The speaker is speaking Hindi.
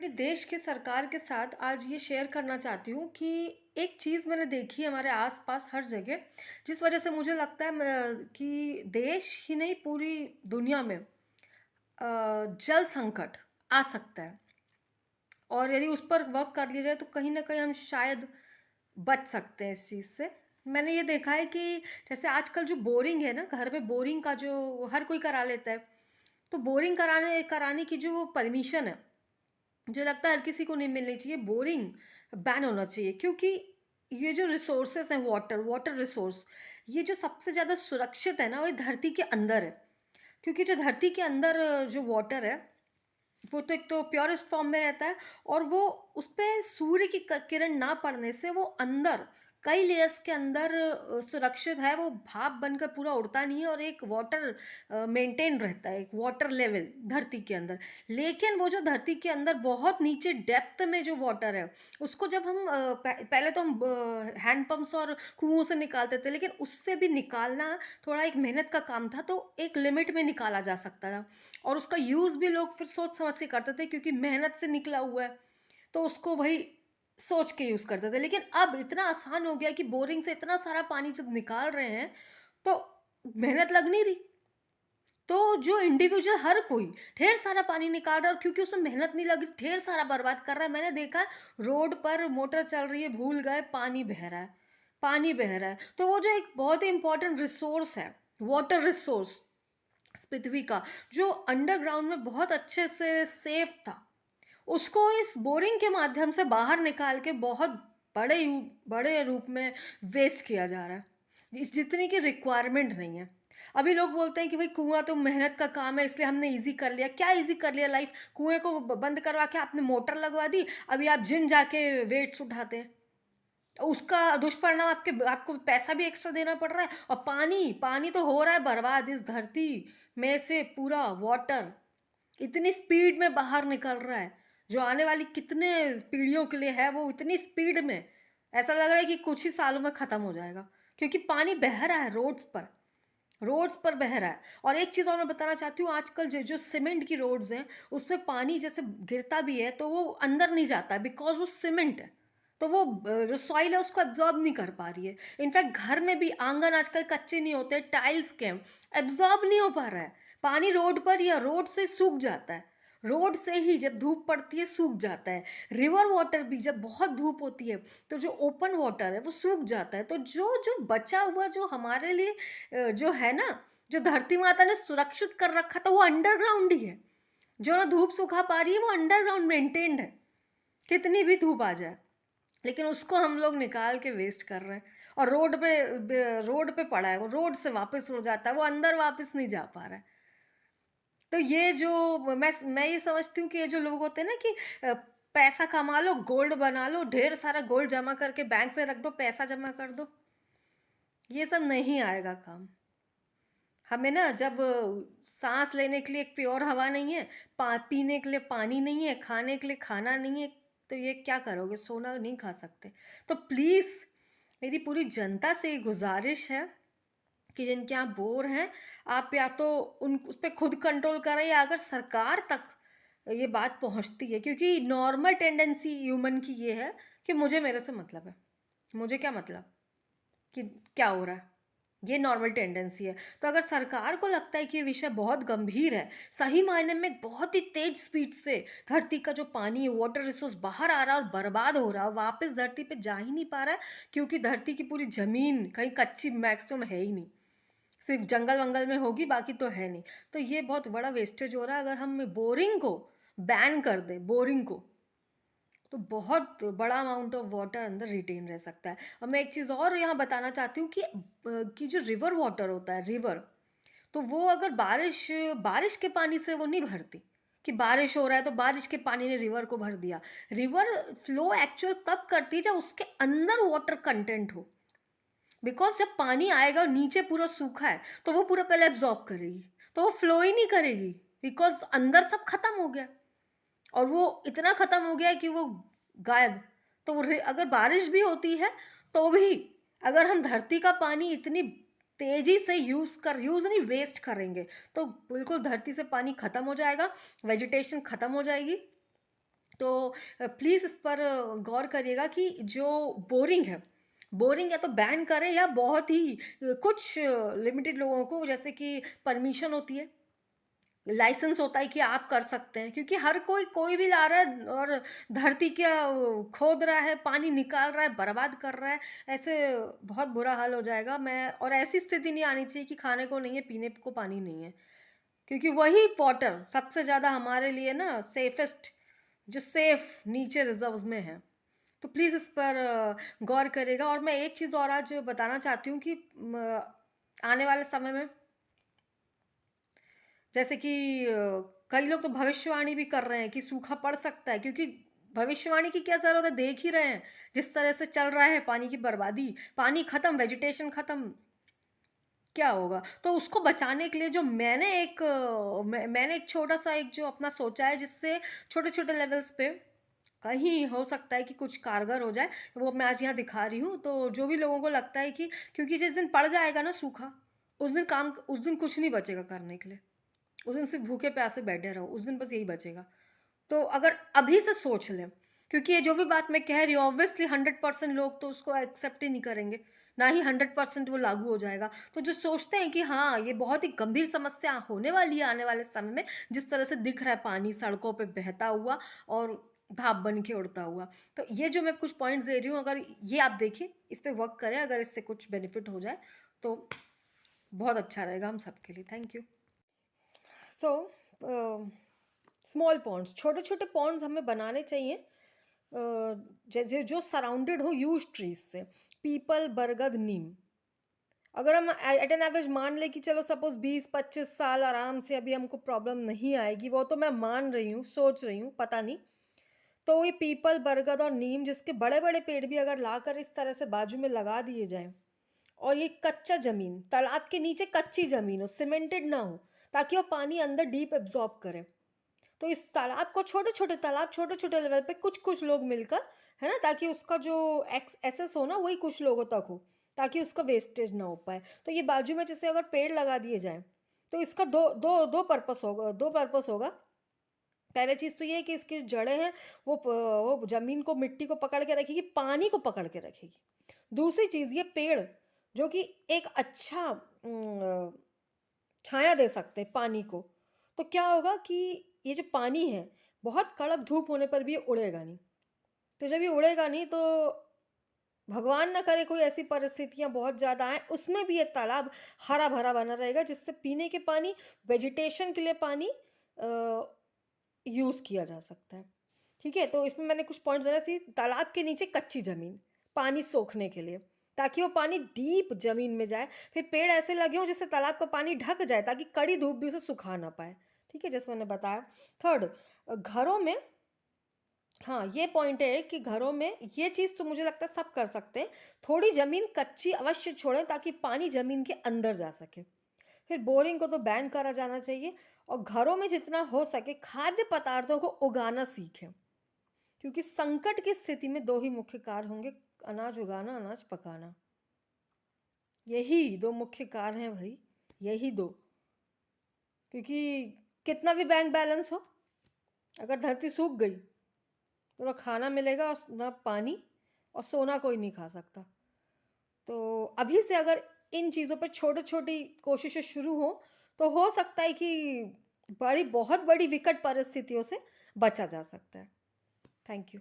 अपने देश के सरकार के साथ आज ये शेयर करना चाहती हूँ कि एक चीज़ मैंने देखी है हमारे आसपास हर जगह, जिस वजह से मुझे लगता है कि देश ही नहीं पूरी दुनिया में जल संकट आ सकता है। और यदि उस पर वर्क कर लिया जाए तो कहीं ना कहीं हम शायद बच सकते हैं इस चीज़ से। मैंने ये देखा है कि जैसे आजकल जो बोरिंग है ना, घर में बोरिंग का जो हर कोई करा लेता है, तो बोरिंग कराने कराने की जो परमिशन है, मुझे लगता है हर किसी को नहीं मिलनी चाहिए। बोरिंग बैन होना चाहिए, क्योंकि ये जो रिसोर्सेस हैं, वाटर वाटर रिसोर्स, ये जो सबसे ज़्यादा सुरक्षित है ना, वो धरती के अंदर है। क्योंकि जो धरती के अंदर जो वाटर है, वो तो एक तो प्योरेस्ट फॉर्म में रहता है, और वो उस पे सूर्य की किरण ना पड़ने से वो अंदर कई लेयर्स के अंदर सुरक्षित है। वो भाप बनकर पूरा उड़ता नहीं है, और एक वाटर मेंटेन रहता है, एक वाटर लेवल धरती के अंदर। लेकिन वो जो धरती के अंदर बहुत नीचे डेप्थ में जो वाटर है, उसको जब हम पहले तो हम हैंड पंप्स और कुओं से निकालते थे, लेकिन उससे भी निकालना थोड़ा एक मेहनत का काम था, तो एक लिमिट में निकाला जा सकता था। और उसका यूज़ भी लोग फिर सोच समझ के करते थे, क्योंकि मेहनत से निकला हुआ है, तो उसको वही सोच के यूज़ करते थे। लेकिन अब इतना आसान हो गया कि बोरिंग से इतना सारा पानी जब निकाल रहे हैं, तो मेहनत लग नहीं रही। तो जो इंडिविजुअल हर कोई ढेर सारा पानी निकाल रहा है, और क्योंकि उसमें मेहनत नहीं लग रही, ढेर सारा बर्बाद कर रहा है। मैंने देखा है, रोड पर मोटर चल रही है, भूल गए, पानी बह रहा है, पानी बह रहा है। तो वो जो एक बहुत ही इंपॉर्टेंट रिसोर्स है, वाटर रिसोर्स पृथ्वी का, जो अंडरग्राउंड में बहुत अच्छे से सेफ था, उसको इस बोरिंग के माध्यम से बाहर निकाल के बहुत बड़े रूप में वेस्ट किया जा रहा है, जितनी की रिक्वायरमेंट नहीं है। अभी लोग बोलते हैं कि भाई कुआं तो मेहनत का काम है, इसलिए हमने इजी कर लिया। क्या इजी कर लिया लाइफ? कुएं को बंद करवा के आपने मोटर लगवा दी, अभी आप जिम जाके वेट्स उठाते हैं। उसका दुष्परिणाम, आपको पैसा भी एक्स्ट्रा देना पड़ रहा है, और पानी पानी तो हो रहा है बर्बाद। इस धरती में से पूरा वाटर इतनी स्पीड में बाहर निकल रहा है, जो आने वाली कितने पीढ़ियों के लिए है, वो इतनी स्पीड में ऐसा लग रहा है कि कुछ ही सालों में खत्म हो जाएगा। क्योंकि पानी बह रहा है रोड्स पर बह रहा है। और एक चीज़ और मैं बताना चाहती हूँ, आजकल जो जो सीमेंट की रोड्स हैं, उसमें पानी जैसे गिरता भी है तो वो अंदर नहीं जाता है, बिकॉज वो सीमेंट है। तो वो जो सॉइल है उसको एब्जॉर्ब नहीं कर पा रही है। इनफैक्ट घर में भी आंगन आजकल कच्चे नहीं होते, टाइल्स के, एब्जॉर्ब नहीं हो पा रहा है पानी। रोड पर या रोड से सूख जाता है, रोड से ही जब धूप पड़ती है सूख जाता है। रिवर वाटर भी जब बहुत धूप होती है, तो जो ओपन वाटर है वो सूख जाता है। तो जो जो बचा हुआ जो हमारे लिए जो है ना, जो धरती माता ने सुरक्षित कर रखा था, वो अंडरग्राउंड ही है। जो ना धूप सुखा पा रही है, वो अंडरग्राउंड मेंटेन्ड है, कितनी भी धूप आ जाए। लेकिन उसको हम लोग निकाल के वेस्ट कर रहे हैं, और रोड पे पड़ा है, वो रोड से वापस उड़ जाता है, वो अंदर वापस नहीं जा पा रहा है। तो ये जो मैं ये समझती हूँ कि ये जो लोग होते हैं ना कि पैसा कमा लो, गोल्ड बना लो, ढेर सारा गोल्ड जमा करके बैंक में रख दो, पैसा जमा कर दो, ये सब नहीं आएगा काम। हमें ना, जब सांस लेने के लिए एक प्योर हवा नहीं है, पीने के लिए पानी नहीं है, खाने के लिए खाना नहीं है, तो ये क्या करोगे? सोना नहीं खा सकते। तो प्लीज़ मेरी पूरी जनता से ये गुजारिश है कि जिनके यहाँ बोर हैं, आप या तो उन उस पे खुद कंट्रोल करें, या अगर सरकार तक ये बात पहुँचती है, क्योंकि नॉर्मल टेंडेंसी ह्यूमन की ये है कि मुझे मेरे से मतलब है, मुझे क्या मतलब कि क्या हो रहा है, ये नॉर्मल टेंडेंसी है। तो अगर सरकार को लगता है कि ये विषय बहुत गंभीर है, सही मायने में बहुत ही तेज स्पीड से धरती का जो पानी है, वाटर रिसोर्स बाहर आ रहा है और बर्बाद हो रहा है, वापस धरती पे जा ही नहीं पा रहा है, क्योंकि धरती की पूरी ज़मीन कहीं कच्ची मैक्सिमम है ही नहीं, सिर्फ जंगल वंगल में होगी, बाकी तो है नहीं। तो ये बहुत बड़ा वेस्टेज हो रहा है। अगर हम बोरिंग को बैन कर दें, बोरिंग को, तो बहुत बड़ा अमाउंट ऑफ वाटर अंदर रिटेन रह सकता है। और मैं एक चीज़ और यहाँ बताना चाहती हूँ कि जो रिवर वाटर होता है, रिवर, तो वो अगर बारिश बारिश के पानी से वो नहीं भरती, कि बारिश हो रहा है तो बारिश के पानी ने रिवर को भर दिया। रिवर फ्लो एक्चुअल तब करती है जब उसके अंदर वाटर कंटेंट हो। बिकॉज जब पानी आएगा और नीचे पूरा सूखा है, तो वो पूरा पहले एब्जॉर्ब करेगी, तो वो फ्लो ही नहीं करेगी, बिकॉज अंदर सब खत्म हो गया, और वो इतना खत्म हो गया है कि वो गायब। तो अगर बारिश भी होती है, तो भी अगर हम धरती का पानी इतनी तेजी से यूज़ नहीं, वेस्ट करेंगे, तो बिल्कुल धरती से पानी खत्म हो जाएगा, वेजिटेशन खत्म हो जाएगी, तो प्लीज़ इस पर गौर करिएगा कि जो बोरिंग है, बोरिंग या तो बैन करें या बहुत ही कुछ लिमिटेड लोगों को, जैसे कि परमिशन होती है, लाइसेंस होता है कि आप कर सकते हैं, क्योंकि हर कोई भी ला रहा है और धरती क्या खोद रहा है, पानी निकाल रहा है, बर्बाद कर रहा है, ऐसे बहुत बुरा हाल हो जाएगा। मैं और ऐसी स्थिति नहीं आनी चाहिए कि खाने को नहीं है, पीने को पानी नहीं है, क्योंकि वही वाटर सबसे ज़्यादा हमारे लिए ना सेफेस्ट, जो सेफ नीचे रिजर्व्स में है। तो प्लीज़ इस पर गौर करिएगा। और मैं एक चीज़ और आज बताना चाहती हूँ कि आने वाले समय में, जैसे कि कई लोग तो भविष्यवाणी भी कर रहे हैं कि सूखा पड़ सकता है, क्योंकि भविष्यवाणी की क्या ज़रूरत है, देख ही रहे हैं जिस तरह से चल रहा है पानी की बर्बादी, पानी खत्म, वेजिटेशन खत्म, क्या होगा? तो उसको बचाने के लिए जो मैंने एक छोटा-सा एक जो अपना सोचा है, जिससे छोटे-छोटे लेवल्स पे कहीं हो सकता है कि कुछ कारगर हो जाए, वो मैं आज यहाँ दिखा रही हूँ। तो जो भी लोगों को लगता है कि क्योंकि जिस दिन पड़ जाएगा ना सूखा, उस दिन कुछ नहीं बचेगा करने के लिए। उस दिन सिर्फ़ भूखे-प्यासे बैठे रहो, उस दिन बस यही बचेगा। तो अगर अभी से सोच लें, क्योंकि ये जो भी बात मैं कह रही हूँ ऑब्वियसली 100% लोग तो उसको एक्सेप्ट ही नहीं करेंगे, ना ही 100% वो लागू हो जाएगा। तो जो सोचते हैं कि हाँ, ये बहुत ही गंभीर समस्या होने वाली है आने वाले समय में, जिस तरह से दिख रहा है पानी सड़कों पे बहता हुआ और भाप बन के उड़ता हुआ। तो ये जो मैं कुछ पॉइंट्स दे रही हूँ, अगर ये आप देखिए, इस पे वर्क करें, अगर इससे कुछ बेनिफिट हो जाए, तो बहुत अच्छा रहेगा हम सबके लिए। Thank you. So small ponds, छोटे-छोटे पॉन्ड्स हमें बनाने चाहिए, जो सराउंडेड हो ह्यूज ट्रीज से, पीपल, बरगद, नीम। अगर हम एट एन एवरेज मान लें कि चलो सपोज 20-25 साल आराम से अभी हमको प्रॉब्लम नहीं आएगी, वो तो मैं मान रही हूँ, सोच रही हूँ, पता नहीं। तो ये पीपल, बरगद और नीम, जिसके बड़े बड़े पेड़ भी अगर लाकर इस तरह से बाजू में लगा दिए जाएं, और ये कच्चा जमीन, तालाब के नीचे कच्ची जमीन हो, सीमेंटेड ना हो, ताकि वो पानी अंदर डीप एब्जॉर्ब करे। तो इस तालाब को, छोटे-छोटे तालाब, छोटे-छोटे लेवल पे कुछ-कुछ लोग मिलकर, है ना? ताकि उसका जो एक्सेस हो ना, वही कुछ लोगों तक हो, ताकि उसका वेस्टेज ना हो पाए। तो ये बाजू में जैसे अगर पेड़ लगा दिए जाएँ, तो इसका दो पर्पस होगा, 2 पर्पस होगा। पहले चीज़ तो ये है कि इसकी जड़ें हैं, वो ज़मीन को, मिट्टी को पकड़ के रखेगी, पानी को पकड़ के रखेगी। दूसरी चीज़, ये पेड़ जो कि एक अच्छा छाया दे सकते हैं पानी को। तो क्या होगा कि ये जो पानी है, बहुत कड़क धूप होने पर भी ये उड़ेगा नहीं। तो जब ये उड़ेगा नहीं, तो भगवान ना करे कोई ऐसी परिस्थितियाँ बहुत ज़्यादा आएँ, उसमें भी ये तालाब हरा-भरा बना रहेगा, जिससे पीने के पानी, वेजिटेशन के लिए पानी यूज़ किया जा सकता है। ठीक है? तो इसमें मैंने कुछ पॉइंट्स बनाए थी, तालाब के नीचे कच्ची ज़मीन, पानी सोखने के लिए, ताकि वो पानी डीप ज़मीन में जाए। फिर पेड़ ऐसे लगे हों जिससे तालाब का पानी ढक जाए, ताकि कड़ी धूप भी उसे सुखा ना पाए। ठीक है? जैसे मैंने बताया। थर्ड, घरों में, हाँ, ये पॉइंट है कि घरों में ये चीज़ तो मुझे लगता है सब कर सकते हैं। थोड़ी ज़मीन कच्ची अवश्य छोड़ें, ताकि पानी ज़मीन के अंदर जा सके। फिर बोरिंग को तो बैन करा जाना चाहिए, और घरों में जितना हो सके खाद्य पदार्थों को उगाना सीखें, क्योंकि संकट की स्थिति में 2 ही मुख्य कार्य होंगे, अनाज उगाना, अनाज पकाना। यही 2 मुख्य कार्य हैं भई, यही 2। क्योंकि कितना भी बैंक बैलेंस हो, अगर धरती सूख गई, तो ना खाना मिलेगा और ना पानी, और सोना कोई नहीं खा सकता। तो अभी से अगर इन चीज़ों पे छोटी-छोटी कोशिशें शुरू हों, तो हो सकता है कि बहुत बड़ी विकट परिस्थितियों से बचा जा सकता है। Thank you.